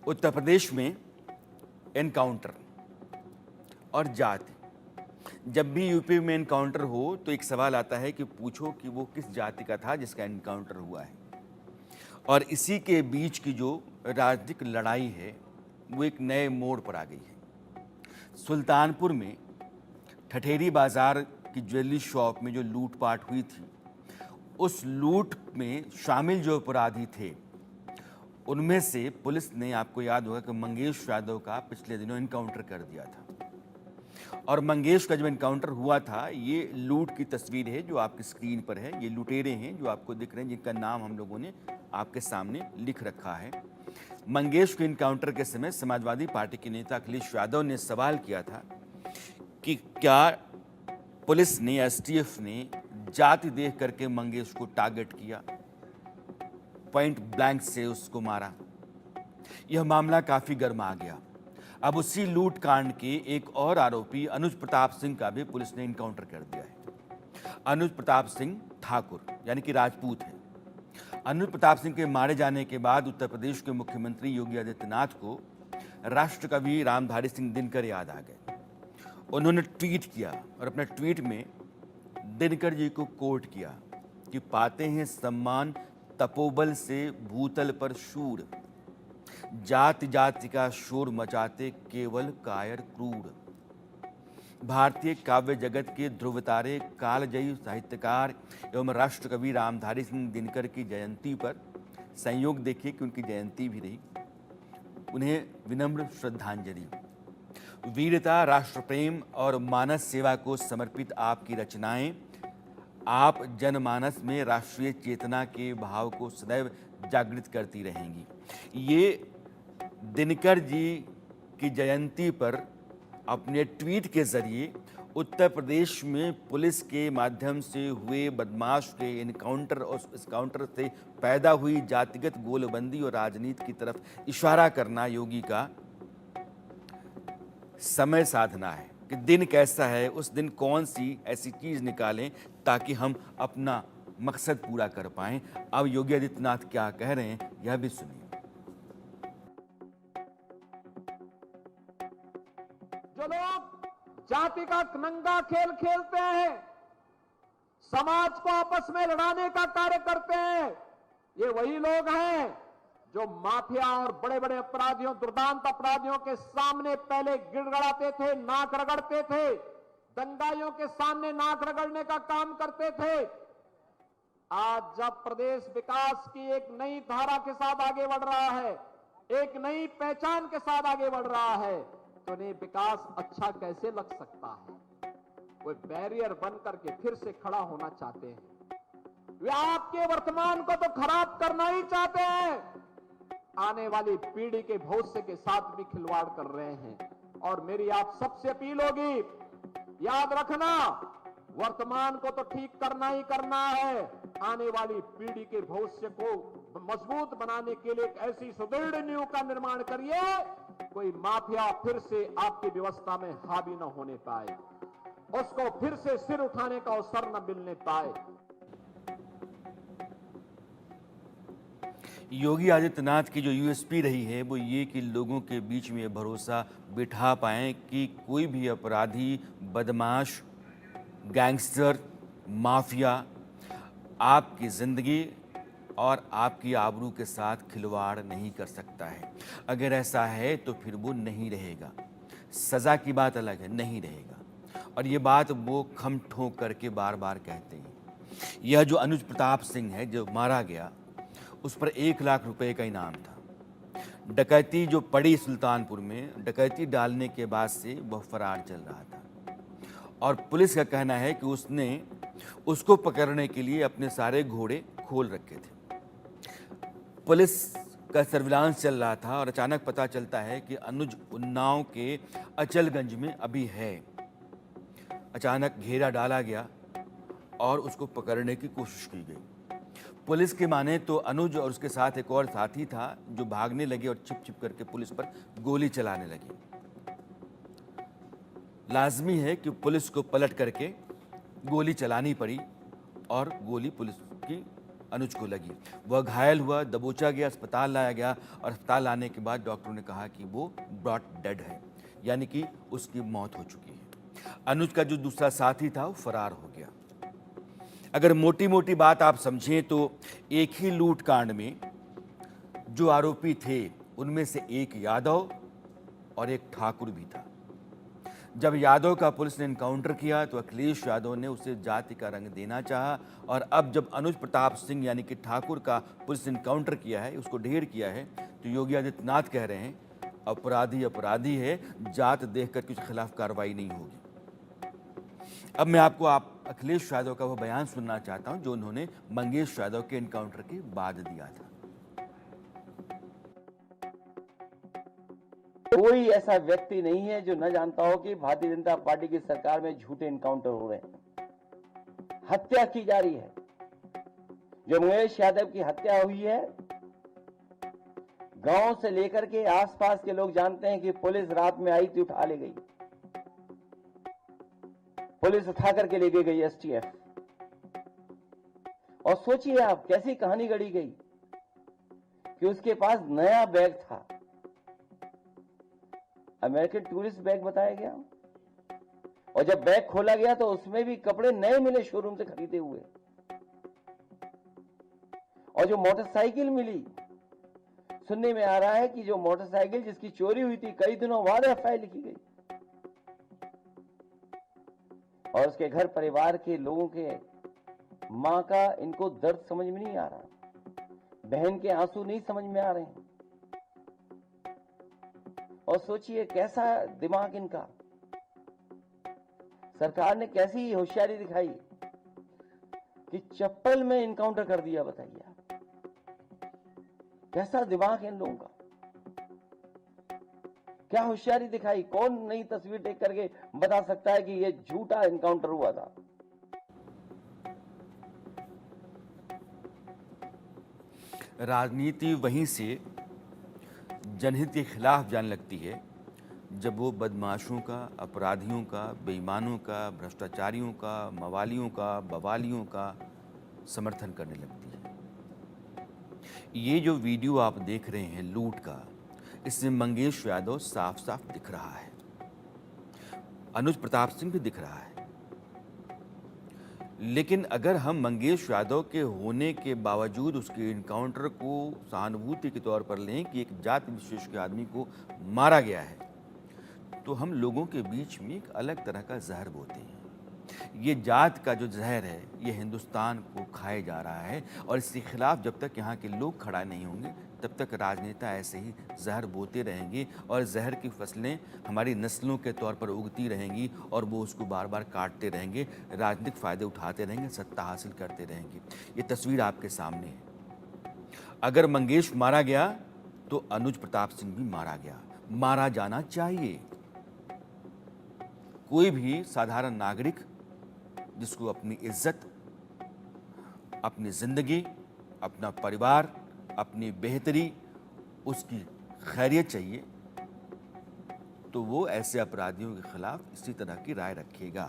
उत्तर प्रदेश में एनकाउंटर और जाति, जब भी यूपी में एनकाउंटर हो तो एक सवाल आता है कि पूछो कि वो किस जाति का था जिसका एनकाउंटर हुआ है। और इसी के बीच की जो राजनीतिक लड़ाई है वो एक नए मोड़ पर आ गई है। सुल्तानपुर में ठठेरी बाजार की ज्वेलरी शॉप में जो लूटपाट हुई थी, उस लूट में शामिल जो अपराधी थे उनमें से पुलिस ने, आपको याद होगा कि मंगेश यादव का पिछले दिनों एनकाउंटर कर दिया था। और मंगेश का जब एनकाउंटर हुआ था, ये लूट की तस्वीर है जो आपकी स्क्रीन पर है। ये लुटेरे हैं जो आपको दिख रहे हैं, जिनका नाम हम लोगों ने आपके सामने लिख रखा है। मंगेश के एनकाउंटर के समय समाजवादी पार्टी के नेता अखिलेश यादव ने सवाल किया था कि क्या पुलिस ने, एसटीएफ ने जाति देख करके मंगेश को टारगेट किया, पॉइंट ब्लैंक से उसको मारा। यह मामला काफी गर्मा गया। अब उसी लूट कांड के एक और आरोपी अनुज प्रताप सिंह का भी पुलिस ने एनकाउंटर कर दिया है। अनुज प्रताप सिंह ठाकुर यानी कि राजपूत है। अनुज प्रताप सिंह के मारे जाने के बाद उत्तर प्रदेश के मुख्यमंत्री योगी आदित्यनाथ को राष्ट्रकवि रामधारी सिंह दिनकर याद आ गए। उन्होंने ट्वीट किया और अपने ट्वीट में दिनकर जी को कोट किया कि पाते हैं सम्मान तपोबल से भूतल पर शूर, जाति जाति का शोर मचाते केवल कायर क्रूर। भारतीय काव्य जगत के ध्रुव तारे, कालजयी साहित्यकार एवं राष्ट्रकवि रामधारी सिंह दिनकर की जयंती पर संयोग देखिए कि उनकी जयंती भी रही। उन्हें विनम्र श्रद्धांजलि। वीरता, राष्ट्र प्रेम और मानस सेवा को समर्पित आपकी रचनाएं आप जनमानस में राष्ट्रीय चेतना के भाव को सदैव जागृत करती रहेंगी। ये दिनकर जी की जयंती पर अपने ट्वीट के जरिए उत्तर प्रदेश में पुलिस के माध्यम से हुए बदमाश के एनकाउंटर और इस काउंटर से पैदा हुई जातिगत गोलबंदी और राजनीति की तरफ इशारा करना योगी का समय साधना है कि दिन कैसा है, उस दिन कौन सी ऐसी चीज निकालें ताकि हम अपना मकसद पूरा कर पाएं। अब योगी आदित्यनाथ क्या कह रहे हैं यह भी सुनिए। जो लोग जाति का नंगा खेल खेलते हैं, समाज को आपस में लड़ाने का कार्य करते हैं, ये वही लोग हैं जो माफिया और बड़े बड़े अपराधियों, दुर्दांत अपराधियों के सामने पहले गिड़गड़ाते थे, नाक रगड़ते थे, दंगाइयों के सामने नाक रगड़ने का काम करते थे। आज जब प्रदेश विकास की एक नई धारा के साथ आगे बढ़ रहा है, एक नई पहचान के साथ आगे बढ़ रहा है, तो उन्हें विकास अच्छा कैसे लग सकता है? वो बैरियर बन करके फिर से खड़ा होना चाहते हैं। वे आपके वर्तमान को तो खराब करना ही चाहते हैं, आने वाली पीढ़ी के भविष्य के साथ भी खिलवाड़ कर रहे हैं। और मेरी आप सबसे अपील होगी, याद रखना, वर्तमान को तो ठीक करना ही करना है, आने वाली पीढ़ी के भविष्य को मजबूत बनाने के लिए एक ऐसी सुदृढ़ नींव का निर्माण करिए, कोई माफिया फिर से आपकी व्यवस्था में हावी न होने पाए, उसको फिर से सिर उठाने का अवसर न मिलने पाए। योगी आदित्यनाथ की जो यूएसपी रही है वो ये कि लोगों के बीच में ये भरोसा बिठा पाएं कि कोई भी अपराधी, बदमाश, गैंगस्टर, माफिया आपकी ज़िंदगी और आपकी आबरू के साथ खिलवाड़ नहीं कर सकता है। अगर ऐसा है तो फिर वो नहीं रहेगा। सज़ा की बात अलग है, नहीं रहेगा। और ये बात वो खम ठोक करके बार बार कहते हैं। यह जो अनुज प्रताप सिंह है जो मारा गया, उस पर 1 लाख रुपए का इनाम था। डकैती जो पड़ी सुल्तानपुर में, डकैती डालने के बाद से वह फरार चल रहा था। और पुलिस का कहना है कि उसने उसको पकड़ने के लिए अपने सारे घोड़े खोल रखे थे। पुलिस का सर्विलांस चल रहा था और अचानक पता चलता है कि अनुज उन्नाव के अचलगंज में अभी है। अचानक घेरा डाला गया और उसको पकड़ने की कोशिश की गई। पुलिस के माने तो अनुज और उसके साथ एक और साथी था जो भागने लगे और छिप छिप करके पुलिस पर गोली चलाने लगे। लाजमी है कि पुलिस को पलट करके गोली चलानी पड़ी और गोली पुलिस की अनुज को लगी। वह घायल हुआ, दबोचा गया, अस्पताल लाया गया और अस्पताल लाने के बाद डॉक्टरों ने कहा कि वो ब्रॉट डेड है, यानी कि उसकी मौत हो चुकी है। अनुज का जो दूसरा साथी था वो फरार हो गया। अगर मोटी मोटी बात आप समझें तो एक ही लूट कांड में जो आरोपी थे उनमें से एक यादव और एक ठाकुर भी था। जब यादव का पुलिस ने इनकाउंटर किया तो अखिलेश यादव ने उसे जाति का रंग देना चाहा, और अब जब अनुज प्रताप सिंह यानी कि ठाकुर का पुलिस ने इनकाउंटर किया है, उसको ढेर किया है, तो योगी आदित्यनाथ कह रहे हैं अपराधी अपराधी है, जात देखकर किसी खिलाफ कार्रवाई नहीं होगी। अब मैं आपको अखिलेश यादव का वो बयान सुनना चाहता हूं जो उन्होंने मंगेश यादव के इनकाउंटर के बाद दिया था। कोई ऐसा व्यक्ति नहीं है जो न जानता हो कि भारतीय जनता पार्टी की सरकार में झूठे इनकाउंटर हो रहे हैं, हत्या की जा रही है। जो मंगेश यादव की हत्या हुई है, गांव से लेकर के आसपास के लोग जानते हैं कि पुलिस रात में आई थी, उठा ले गई, पुलिस उठा करके ले गई एसटीएफ। और सोचिए आप कैसी कहानी गढ़ी गई कि उसके पास नया बैग था, अमेरिकन टूरिस्ट बैग बताया गया, और जब बैग खोला गया तो उसमें भी कपड़े नए मिले शोरूम से खरीदे हुए। और जो मोटरसाइकिल मिली, सुनने में आ रहा है कि जो मोटरसाइकिल जिसकी चोरी हुई थी कई दिनों बाद एफआईआर लिखी गई, और उसके घर परिवार के लोगों के मां का इनको दर्द समझ में नहीं आ रहा, बहन के आंसू नहीं समझ में आ रहे हैं। और सोचिए कैसा दिमाग इनका, सरकार ने कैसी होशियारी दिखाई कि चप्पल में इनकाउंटर कर दिया। बताइए आप, कैसा दिमाग है इन लोगों का, क्या होशियारी दिखाई। कौन नई तस्वीर देख करके बता सकता है कि यह झूठा इनकाउंटर हुआ था। राजनीति वहीं से जनहित के खिलाफ जाने लगती है जब वो बदमाशों का, अपराधियों का, बेईमानों का, भ्रष्टाचारियों का, मवालियों का, बवालियों का समर्थन करने लगती है। ये जो वीडियो आप देख रहे हैं लूट का, इसमें मंगेश यादव साफ साफ दिख रहा है, अनुज प्रताप सिंह भी दिख रहा है। लेकिन अगर हम मंगेश यादव के होने के बावजूद उसके इनकाउंटर को सहानुभूति के तौर पर लें कि एक जाति विशेष के आदमी को मारा गया है, तो हम लोगों के बीच में एक अलग तरह का जहर बोते हैं। ये जात का जो जहर है ये हिंदुस्तान को खाए जा रहा है, और इसके खिलाफ जब तक यहाँ के लोग खड़ा नहीं होंगे तब तक राजनेता ऐसे ही जहर बोते रहेंगे, और जहर की फसलें हमारी नस्लों के तौर पर उगती रहेंगी, और वो उसको बार बार काटते रहेंगे, राजनीतिक फ़ायदे उठाते रहेंगे, सत्ता हासिल करते रहेंगे। ये तस्वीर आपके सामने है। अगर मंगेश मारा गया तो अनुज प्रताप सिंह भी मारा गया, मारा जाना चाहिए। कोई भी साधारण नागरिक जिसको अपनी इज्जत, अपनी जिंदगी, अपना परिवार, अपनी बेहतरी, उसकी खैरियत चाहिए, तो वो ऐसे अपराधियों के खिलाफ इसी तरह की राय रखेगा।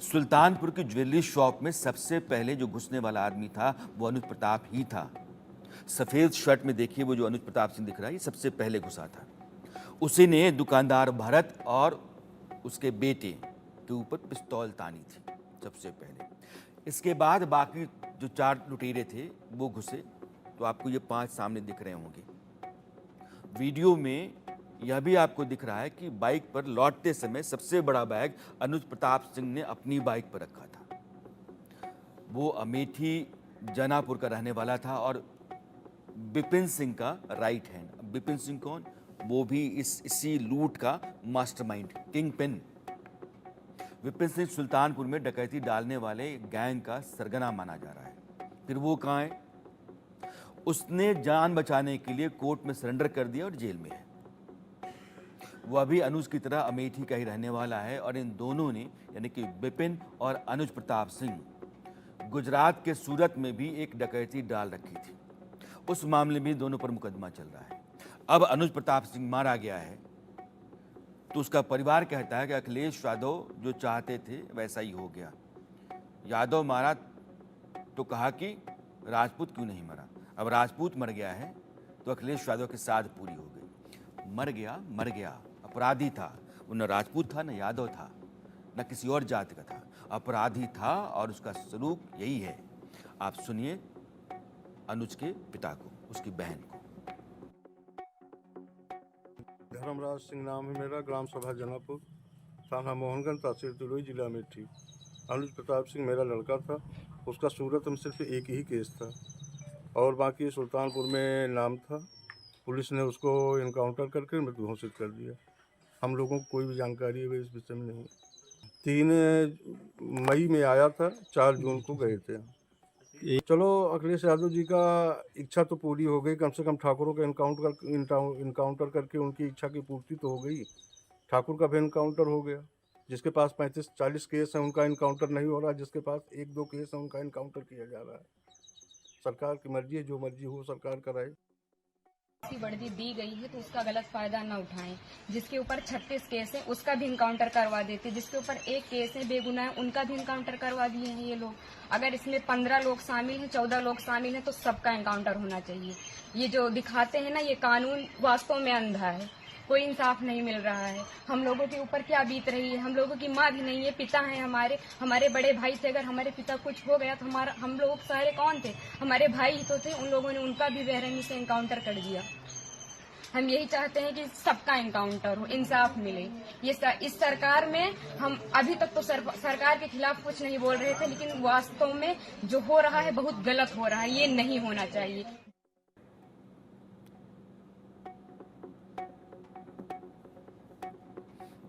सुल्तानपुर की ज्वेलरी शॉप में सबसे पहले जो घुसने वाला आदमी था वो अनुज प्रताप ही था। सफेद शर्ट में देखिए वो जो अनुज प्रताप सिंह दिख रहा है, ये सबसे पहले घुसा था। उसी ने दुकानदार भरत और उसके बेटे के ऊपर पिस्तौल तानी थी सबसे पहले। इसके बाद बाकी जो 4 लुटेरे थे वो घुसे, तो आपको ये 5 सामने दिख रहे होंगे। वीडियो में यह भी आपको दिख रहा है कि बाइक पर लौटते समय सबसे बड़ा बैग अनुज प्रताप सिंह ने अपनी बाइक पर रखा था। वो अमेठी जनापुर का रहने वाला था और विपिन सिंह का राइट हैंड। विपिन सिंह कौन? वो भी इसी लूट का mastermind, king pin. Vipin Singh Sultanpur में डकैती डालने वाले गैंग का सरगना माना जा रहा है। फिर वो कहाँ है? उसने जान बचाने के लिए कोर्ट में सरेंडर कर दिया और जेल में है। वो अभी अनुज की तरह अमेठी का ही रहने वाला है, और इन दोनों ने यानी कि विपिन और अनुज प्रताप सिंह गुजरात के सूरत में भी एक डकैती डाल रखी थी। उस मामले में दोनों पर मुकदमा चल रहा है। अब अनुज प्रताप सिंह मारा गया है तो उसका परिवार कहता है कि अखिलेश यादव जो चाहते थे वैसा ही हो गया। यादव मारा तो कहा कि राजपूत क्यों नहीं मरा? अब राजपूत मर गया है तो अखिलेश यादव की साध पूरी हो गई। मर गया, अपराधी था। वो न राजपूत था, न यादव था, न किसी और जाति का था, अपराधी था और उसका सलूक यही है। आप सुनिए अनुज के पिता को, उसकी बहन को। धर्मराज सिंह नाम है मेरा, ग्राम सभा जनापुर, थाना मोहनगंज, तहसील तुलई, जिला अमेठी। अनुज प्रताप सिंह मेरा लड़का था। उसका सूरत में सिर्फ एक ही केस था और बाकी सुल्तानपुर में नाम था। पुलिस ने उसको इनकाउंटर करके मृत्यु घोषित कर दिया। हम लोगों को कोई भी जानकारी है इस विषय में नहीं। 3 मई में आया था, 4 जून को गए थे। चलो अखिलेश यादव जी का इच्छा तो पूरी हो गई, कम से कम ठाकुरों का इनकाउंटर करके उनकी इच्छा की पूर्ति तो हो गई। ठाकुर का भी इनकाउंटर हो गया। जिसके पास 35-40 केस हैं उनका इनकाउंटर नहीं हो रहा, जिसके पास 1-2 केस हैं उनका इनकाउंटर किया जा रहा है। सरकार की मर्जी है, जो मर्जी हो सरकार कराए। की वर्दी दी गई है तो उसका गलत फायदा न उठाएं। जिसके ऊपर 36 केस है उसका भी इनकाउंटर करवा देते, जिसके ऊपर 1 केस है बेगुनाह उनका भी इनकाउंटर करवा दिए हैं ये लोग। अगर इसमें 15 लोग शामिल हैं, 14 लोग शामिल हैं तो सबका इनकाउंटर होना चाहिए। ये जो दिखाते हैं ना, ये कानून वास्तव में अंधा है, कोई इंसाफ नहीं मिल रहा है। हम लोगों के ऊपर क्या बीत रही है, हम लोगों की माँ भी नहीं है, पिता हैं हमारे बड़े भाई थे। अगर हमारे पिता कुछ हो गया तो हम लोग सारे कौन थे? हमारे भाई तो थे, उन लोगों ने उनका भी बेरहमी से इनकाउंटर कर दिया। हम यही चाहते हैं कि सबका इनकाउंटर हो, इंसाफ मिले। इस सरकार में हम अभी तक तो सरकार के खिलाफ कुछ नहीं बोल रहे थे, लेकिन वास्तव में जो हो रहा है बहुत गलत हो रहा है, ये नहीं होना चाहिए।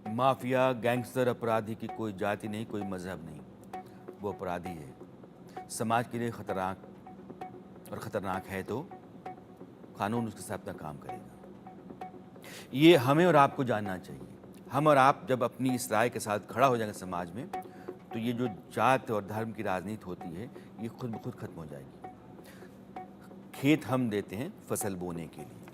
माफिया, गैंगस्टर, अपराधी की कोई जाति नहीं, कोई मजहब नहीं, वो अपराधी है। समाज के लिए खतरनाक और ख़तरनाक है तो कानून उसके साथ अपना काम करेगा। ये हमें और आपको जानना चाहिए। हम और आप जब अपनी इस राय के साथ खड़ा हो जाएंगे समाज में, तो ये जो जात और धर्म की राजनीति होती है ये खुद ब खुद खत्म हो जाएगी। खेत हम देते हैं फसल बोने के लिए।